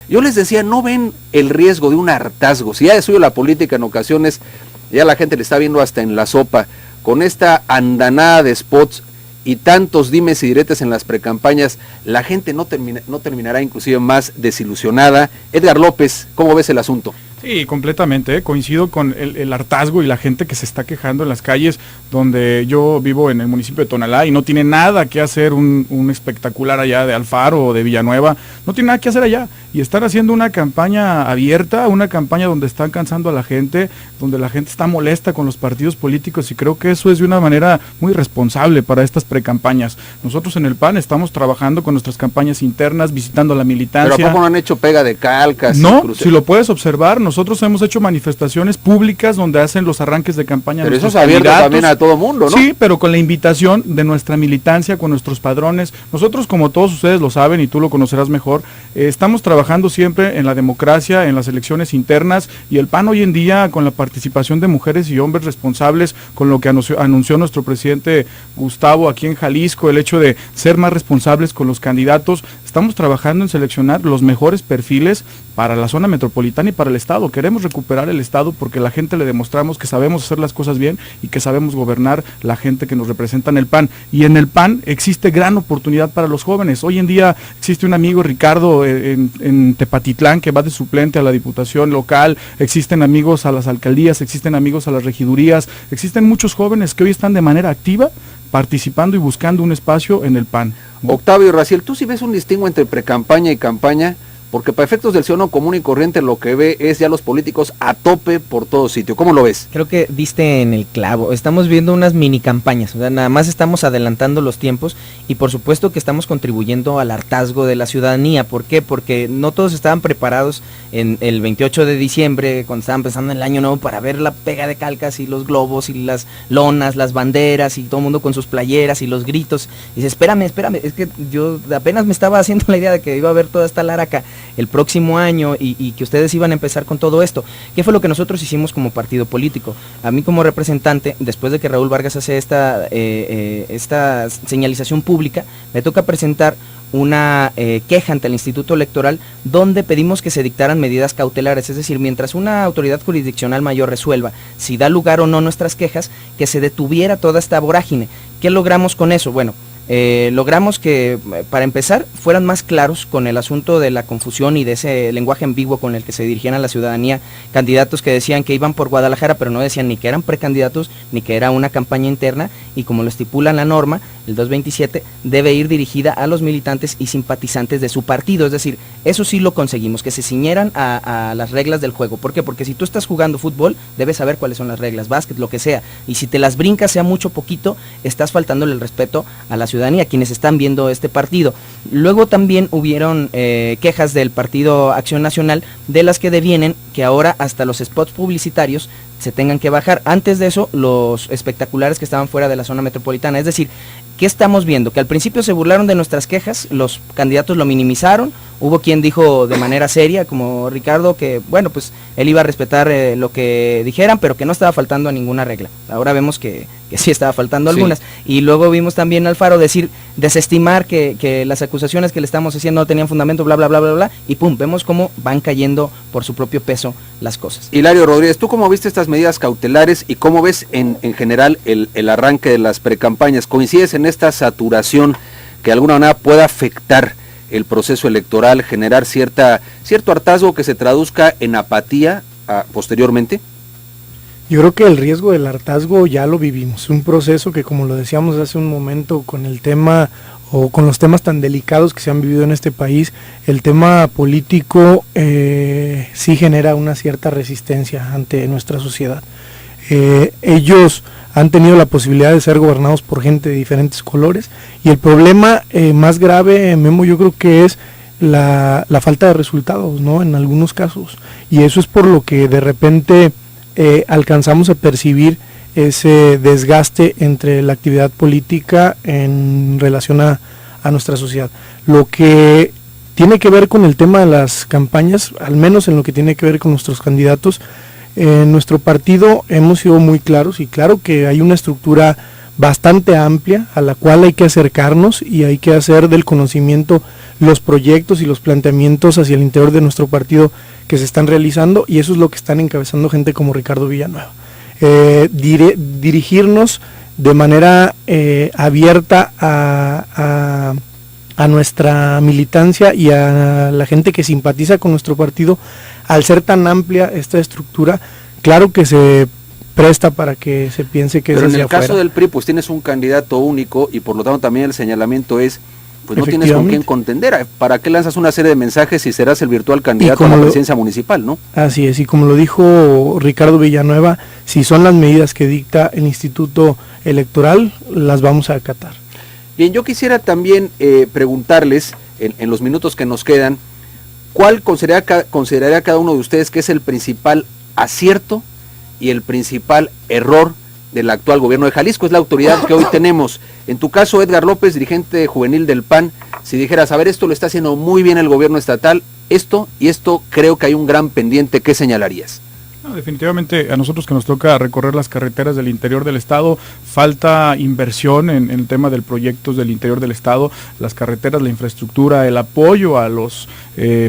Yo les decía, ¿no ven el riesgo de un hartazgo? Si ya he subido la política en ocasiones, ya la gente le está viendo hasta en la sopa, con esta andanada de spots y tantos dimes y diretes en las precampañas, la gente no terminará inclusive más desilusionada. Edgar López, ¿cómo ves el asunto? Sí, completamente, coincido con el hartazgo y la gente que se está quejando en las calles, donde yo vivo en el municipio de Tonalá y no tiene nada que hacer un espectacular allá de Alfaro o de Villanueva, no tiene nada que hacer allá, y están haciendo una campaña abierta, una campaña donde están cansando a la gente, donde la gente está molesta con los partidos políticos, y creo que eso es de una manera muy responsable para estas precampañas. Nosotros en el PAN estamos trabajando con nuestras campañas internas, visitando a la militancia. ¿Pero a poco no han hecho pega de calcas? No, si lo puedes observar, nosotros hemos hecho manifestaciones públicas donde hacen los arranques de campaña. Pero eso es abierto también a todo mundo, ¿no? Sí, pero con la invitación de nuestra militancia, con nuestros padrones. Nosotros, como todos ustedes lo saben y tú lo conocerás mejor, estamos trabajando siempre en la democracia, en las elecciones internas, y el PAN hoy en día, con la participación de mujeres y hombres responsables, con lo que anunció nuestro presidente Gustavo aquí en Jalisco, el hecho de ser más responsables con los candidatos, estamos trabajando en seleccionar los mejores perfiles para la zona metropolitana y para el Estado. Queremos recuperar el Estado porque a la gente le demostramos que sabemos hacer las cosas bien y que sabemos gobernar la gente que nos representa en el PAN. Y en el PAN existe gran oportunidad para los jóvenes. Hoy en día existe un amigo, Ricardo, en Tepatitlán, que va de suplente a la diputación local, existen amigos a las alcaldías, existen amigos a las regidurías, existen muchos jóvenes que hoy están de manera activa participando y buscando un espacio en el PAN. Octavio y Raciel, ¿tú sí ves un distingo entre precampaña y campaña? Porque para efectos del ciudadano común y corriente lo que ve es ya los políticos a tope por todo sitio. ¿Cómo lo ves? Creo que diste en el clavo. Estamos viendo unas mini campañas, o sea, nada más estamos adelantando los tiempos y por supuesto que estamos contribuyendo al hartazgo de la ciudadanía. ¿Por qué? Porque no todos estaban preparados en el 28 de diciembre, cuando estaban pensando en el año nuevo, para ver la pega de calcas y los globos y las lonas, las banderas y todo el mundo con sus playeras y los gritos. Y dice, espérame, es que yo apenas me estaba haciendo la idea de que iba a haber toda esta laraca el próximo año y que ustedes iban a empezar con todo esto. ¿Qué fue lo que nosotros hicimos como partido político? A mí como representante, después de que Raúl Vargas hace esta señalización pública, me toca presentar una queja ante el Instituto Electoral donde pedimos que se dictaran medidas cautelares, es decir, mientras una autoridad jurisdiccional mayor resuelva si da lugar o no nuestras quejas, que se detuviera toda esta vorágine. ¿Qué logramos con eso? Bueno, logramos que, para empezar, fueran más claros con el asunto de la confusión y de ese lenguaje ambiguo con el que se dirigían a la ciudadanía candidatos que decían que iban por Guadalajara, pero no decían ni que eran precandidatos, ni que era una campaña interna, y como lo estipula la norma, el 227, debe ir dirigida a los militantes y simpatizantes de su partido. Es decir, eso sí lo conseguimos, que se ciñeran a las reglas del juego. ¿Por qué? Porque si tú estás jugando fútbol, debes saber cuáles son las reglas, básquet, lo que sea, y si te las brincas, sea mucho o poquito, estás faltándole el respeto a la ciudadanía, quienes están viendo este partido. Luego también hubieron quejas del Partido Acción Nacional, de las que devienen que ahora hasta los spots publicitarios se tengan que bajar. Antes de eso, los espectaculares que estaban fuera de la zona metropolitana. Es decir, ¿qué estamos viendo? Que al principio se burlaron de nuestras quejas, los candidatos lo minimizaron, hubo quien dijo de manera seria, como Ricardo, que bueno, pues él iba a respetar lo que dijeran, pero que no estaba faltando a ninguna regla. Ahora vemos que sí estaba faltando algunas. Y luego vimos también a Alfaro desestimar que las acusaciones que le estamos haciendo no tenían fundamento, bla, bla, bla, bla, bla, y pum, vemos cómo van cayendo por su propio peso las cosas. Hilario Rodríguez, ¿tú cómo viste estas medidas cautelares y cierto ves en general el arranque de las precampañas? ¿Coincides en esta saturación que de alguna manera pueda afectar el proceso electoral, generar cierto hartazgo que se traduzca en apatía posteriormente? Yo creo que el riesgo del hartazgo ya lo vivimos, un proceso que, como lo decíamos hace un momento con el tema o con los temas tan delicados que se han vivido en este país, el tema político sí genera una cierta resistencia ante nuestra sociedad. Ellos han tenido la posibilidad de ser gobernados por gente de diferentes colores, y el problema más grave, Memo, yo creo que es la falta de resultados, ¿no? En algunos casos, y eso es por lo que de repente alcanzamos a percibir ese desgaste entre la actividad política en relación a nuestra sociedad. Lo que tiene que ver con el tema de las campañas, al menos en lo que tiene que ver con nuestros candidatos, en nuestro partido hemos sido muy claros, y claro que hay una estructura bastante amplia a la cual hay que acercarnos y hay que hacer del conocimiento los proyectos y los planteamientos hacia el interior de nuestro partido que se están realizando, y eso es lo que están encabezando gente como Ricardo Villanueva. Dirigirnos de manera abierta a nuestra militancia y a la gente que simpatiza con nuestro partido. Al ser tan amplia esta estructura, claro que se presta para que se piense que pero es en hacia el caso afuera. del PRI, pues tienes un candidato único y por lo tanto también el señalamiento es, pues no tienes con quién contender. ¿Para qué lanzas una serie de mensajes si serás el virtual candidato a la presidencia municipal, no? Así es, y como lo dijo Ricardo Villanueva, si son las medidas que dicta el Instituto Electoral, las vamos a acatar. Bien, yo quisiera también preguntarles, en los minutos que nos quedan, ¿cuál consideraría cada uno de ustedes que es el principal acierto y el principal error del actual gobierno de Jalisco? Es la autoridad que hoy tenemos. En tu caso, Edgar López, dirigente juvenil del PAN, si dijeras, a ver, esto lo está haciendo muy bien el gobierno estatal, esto y esto, creo que hay un gran pendiente, ¿qué señalarías? No, definitivamente a nosotros que nos toca recorrer las carreteras del interior del estado, falta inversión en el tema del proyectos del interior del estado, las carreteras, la infraestructura, el apoyo a los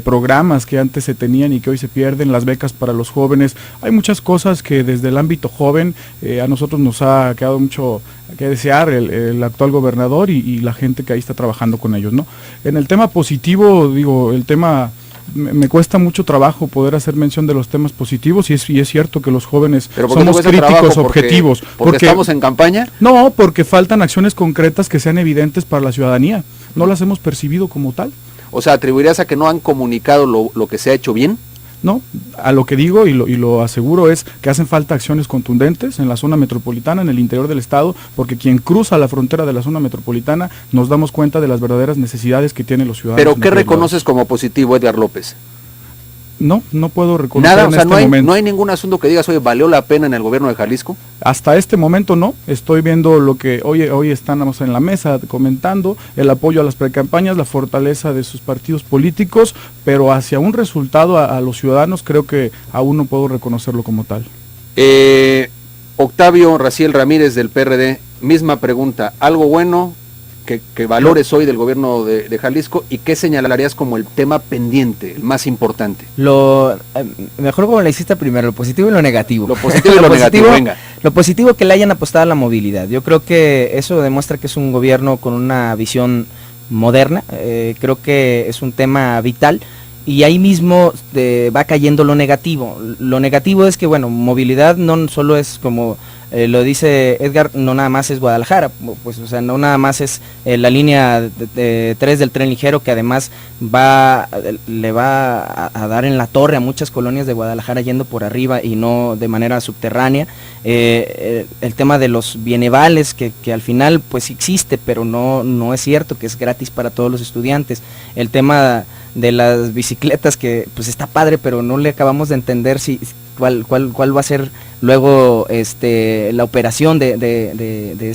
programas que antes se tenían y que hoy se pierden, las becas para los jóvenes. Hay muchas cosas que desde el ámbito joven a nosotros nos ha quedado mucho que desear el actual gobernador y la gente que ahí está trabajando con ellos, ¿no? En el tema positivo, digo, el tema... Me cuesta mucho trabajo poder hacer mención de los temas positivos y es cierto que los jóvenes somos críticos objetivos. ¿Porque estamos en campaña? No, porque faltan acciones concretas que sean evidentes para la ciudadanía. No las hemos percibido como tal. O sea, ¿atribuirías a que no han comunicado lo que se ha hecho bien? No, a lo que digo y lo aseguro es que hacen falta acciones contundentes en la zona metropolitana, en el interior del estado, porque quien cruza la frontera de la zona metropolitana nos damos cuenta de las verdaderas necesidades que tienen los ciudadanos. ¿Pero qué reconoces como positivo, Edgar López? No puedo reconocer nada, en o sea, este no momento. No hay ningún asunto que digas, oye, ¿valió la pena en el gobierno de Jalisco? Hasta este momento no, estoy viendo lo que hoy estamos en la mesa comentando, el apoyo a las precampañas, la fortaleza de sus partidos políticos, pero hacia un resultado a los ciudadanos creo que aún no puedo reconocerlo como tal. Octavio Raciel Ramírez del PRD, misma pregunta, ¿algo bueno que valores hoy del gobierno de Jalisco y qué señalarías como el tema pendiente, el más importante? Mejor como le hiciste primero, lo positivo y lo negativo. Lo positivo y lo negativo, venga. Lo positivo, que le hayan apostado a la movilidad. Yo creo que eso demuestra que es un gobierno con una visión moderna, creo que es un tema vital. Y ahí mismo va cayendo lo negativo. Lo negativo es que, bueno, movilidad no solo es como lo dice Edgar, no nada más es Guadalajara, pues, o sea, no nada más es la línea 3 del tren ligero, que además le va a dar en la torre a muchas colonias de Guadalajara yendo por arriba y no de manera subterránea. El tema de los bienevales, que al final pues existe, pero no es cierto que es gratis para todos los estudiantes. El tema de las bicicletas, que pues está padre, pero no le acabamos de entender cuál va a ser luego la operación de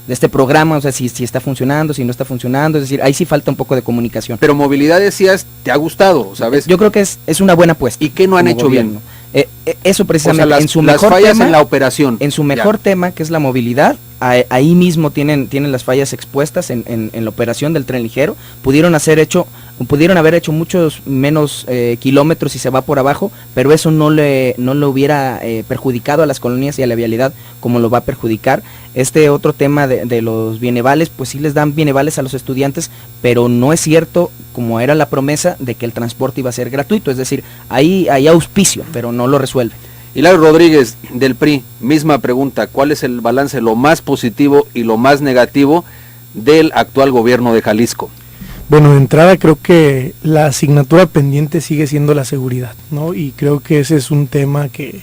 este programa, o sea, si está funcionando, si no está funcionando, es decir, ahí sí falta un poco de comunicación. Pero movilidad, decías, ¿te ha gustado? ¿Sabes? Yo creo que es una buena apuesta. ¿Y qué no han hecho gobierno bien? Eso precisamente, o sea, en su mejor fallas tema, en la operación. En su mejor tema, que es la movilidad, ahí mismo tienen las fallas expuestas en la operación del tren ligero. Pudieron haber hecho muchos menos kilómetros si se va por abajo, pero eso no le hubiera perjudicado a las colonias y a la vialidad como lo va a perjudicar. Este otro tema de los bienevales, pues sí les dan bienevales a los estudiantes, pero no es cierto, como era la promesa, de que el transporte iba a ser gratuito. Es decir, ahí hay auspicio, pero no lo resuelve. Hilario Rodríguez del PRI, misma pregunta, ¿cuál es el balance, lo más positivo y lo más negativo del actual gobierno de Jalisco? Bueno, de entrada creo que la asignatura pendiente sigue siendo la seguridad, ¿no? Y creo que ese es un tema que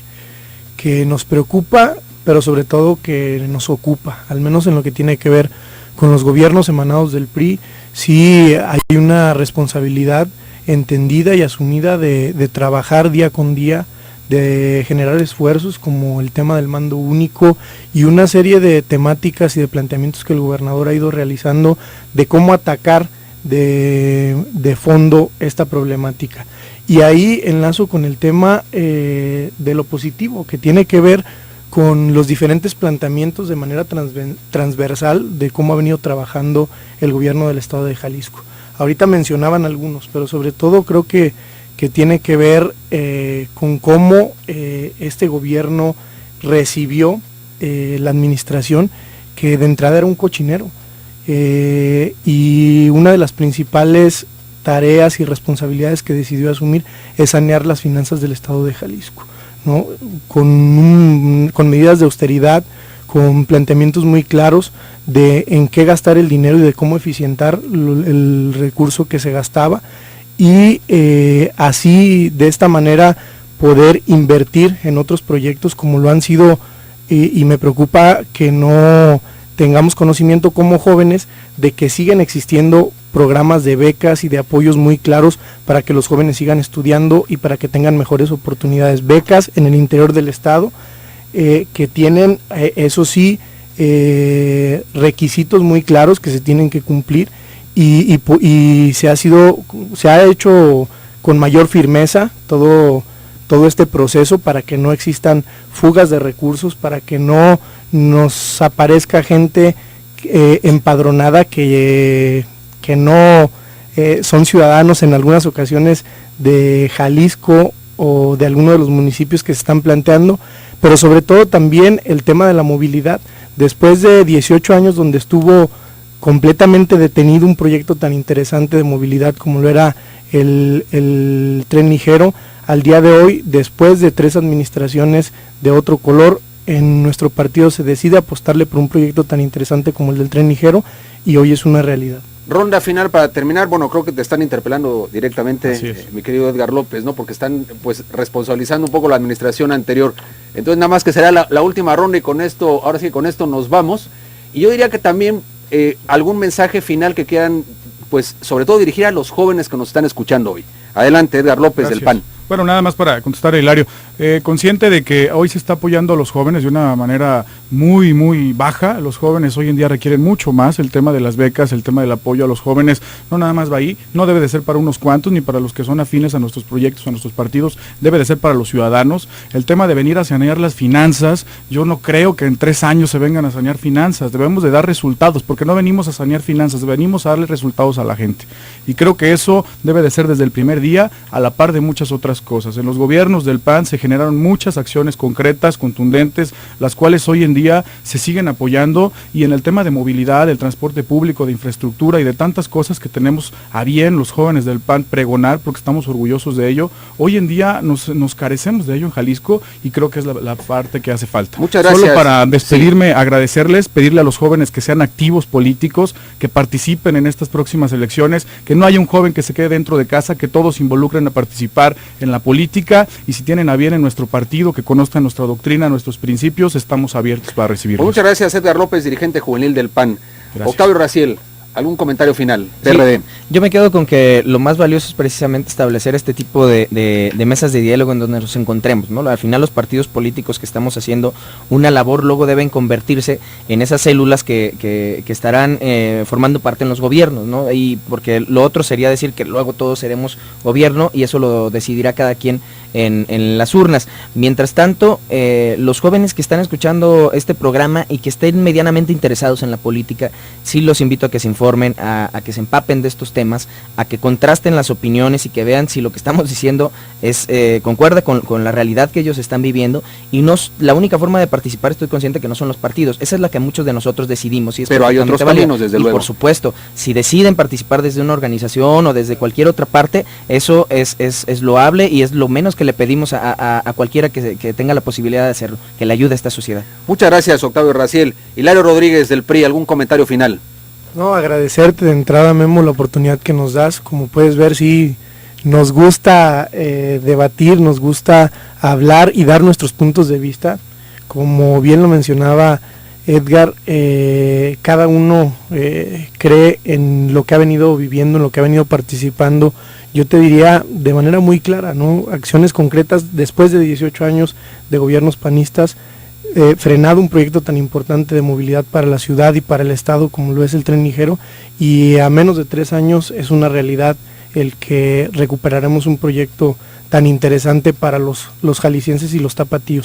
nos preocupa, pero sobre todo que nos ocupa, al menos en lo que tiene que ver con los gobiernos emanados del PRI. Sí hay una responsabilidad entendida y asumida de trabajar día con día, de generar esfuerzos como el tema del mando único y una serie de temáticas y de planteamientos que el gobernador ha ido realizando de cómo atacar de fondo esta problemática. Y ahí enlazo con el tema de lo positivo, que tiene que ver con los diferentes planteamientos de manera transversal de cómo ha venido trabajando el gobierno del estado de Jalisco. Ahorita mencionaban algunos, pero sobre todo creo que tiene que ver con cómo este gobierno recibió la administración, que de entrada era un cochinero. Y una de las principales tareas y responsabilidades que decidió asumir es sanear las finanzas del estado de Jalisco, ¿no? Con medidas de austeridad, con planteamientos muy claros de en qué gastar el dinero y de cómo eficientar el recurso que se gastaba, y así de esta manera poder invertir en otros proyectos como lo han sido, y me preocupa que no tengamos conocimiento como jóvenes de que siguen existiendo programas de becas y de apoyos muy claros para que los jóvenes sigan estudiando y para que tengan mejores oportunidades. Becas en el interior del estado, que tienen, eso sí, requisitos muy claros que se tienen que cumplir, y se ha hecho con mayor firmeza todo este proceso para que no existan fugas de recursos, para que no nos aparezca gente empadronada que no son ciudadanos en algunas ocasiones de Jalisco o de alguno de los municipios que se están planteando, pero sobre todo también el tema de la movilidad. Después de 18 años donde estuvo completamente detenido un proyecto tan interesante de movilidad como lo era el tren ligero, al día de hoy, después de 3 administraciones de otro color, en nuestro partido se decide apostarle por un proyecto tan interesante como el del tren ligero, y hoy es una realidad. Ronda final para terminar. Bueno, creo que te están interpelando directamente, mi querido Edgar López, ¿no? Porque están pues responsabilizando un poco la administración anterior. Entonces nada más que será la última ronda, y con esto, ahora sí, con esto nos vamos. Y yo diría que también algún mensaje final que quieran, pues sobre todo dirigir a los jóvenes que nos están escuchando hoy. Adelante, Edgar López. Gracias. Del PAN. Bueno, nada más para contestar a Hilario, consciente de que hoy se está apoyando a los jóvenes de una manera muy, muy baja. Los jóvenes hoy en día requieren mucho más. El tema de las becas, el tema del apoyo a los jóvenes, no nada más va ahí, no debe de ser para unos cuantos, ni para los que son afines a nuestros proyectos, a nuestros partidos, debe de ser para los ciudadanos. El tema de venir a sanear las finanzas, yo no creo que en 3 años se vengan a sanear finanzas, debemos de dar resultados, porque no venimos a sanear finanzas, venimos a darle resultados a la gente. Y creo que eso debe de ser desde el primer día, a la par de muchas otras cosas. En los gobiernos del PAN se generaron muchas acciones concretas, contundentes, las cuales hoy en día se siguen apoyando, y en el tema de movilidad, del transporte público, de infraestructura y de tantas cosas que tenemos a bien los jóvenes del PAN pregonar, porque estamos orgullosos de ello. Hoy en día nos carecemos de ello en Jalisco, y creo que es la parte que hace falta. Muchas gracias. Solo para despedirme, agradecerles, pedirle a los jóvenes que sean activos políticos, que participen en estas próximas elecciones, que no haya un joven que se quede dentro de casa, que todos se involucren a participar en la política, y si tienen a bien en nuestro partido, que conozcan nuestra doctrina, nuestros principios, estamos abiertos para recibirlos. Muchas gracias, Edgar López, dirigente juvenil del PAN. Gracias. Octavio Raciel, ¿algún comentario final? PRD. Sí, yo me quedo con que lo más valioso es precisamente establecer este tipo de mesas de diálogo en donde nos encontremos, ¿no? Al final los partidos políticos que estamos haciendo una labor luego deben convertirse en esas células que estarán formando parte en los gobiernos, ¿no? Y porque lo otro sería decir que luego todos seremos gobierno, y eso lo decidirá cada quien en las urnas. Mientras tanto, los jóvenes que están escuchando este programa y que estén medianamente interesados en la política, sí los invito a que se informen, a que se empapen de estos temas, a que contrasten las opiniones y que vean si lo que estamos diciendo concuerda con la realidad que ellos están viviendo. Y la única forma de participar, estoy consciente que no son los partidos, esa es la que muchos de nosotros decidimos. Y pero hay otros caminos, desde luego. Por supuesto, si deciden participar desde una organización o desde cualquier otra parte, eso es loable, y es lo menos que le pedimos a cualquiera que tenga la posibilidad de hacerlo, que le ayude a esta sociedad. Muchas gracias, Octavio Raciel. Hilario Rodríguez, del PRI, ¿algún comentario final? No, agradecerte de entrada, Memo, la oportunidad que nos das. Como puedes ver, sí, nos gusta debatir, nos gusta hablar y dar nuestros puntos de vista. Como bien lo mencionaba Edgar, cada uno cree en lo que ha venido viviendo, en lo que ha venido participando. Yo te diría de manera muy clara, ¿no? Acciones concretas después de 18 años de gobiernos panistas, frenado un proyecto tan importante de movilidad para la ciudad y para el estado como lo es el tren ligero, y a menos de 3 años es una realidad el que recuperaremos un proyecto tan interesante para los jaliscienses y los tapatíos.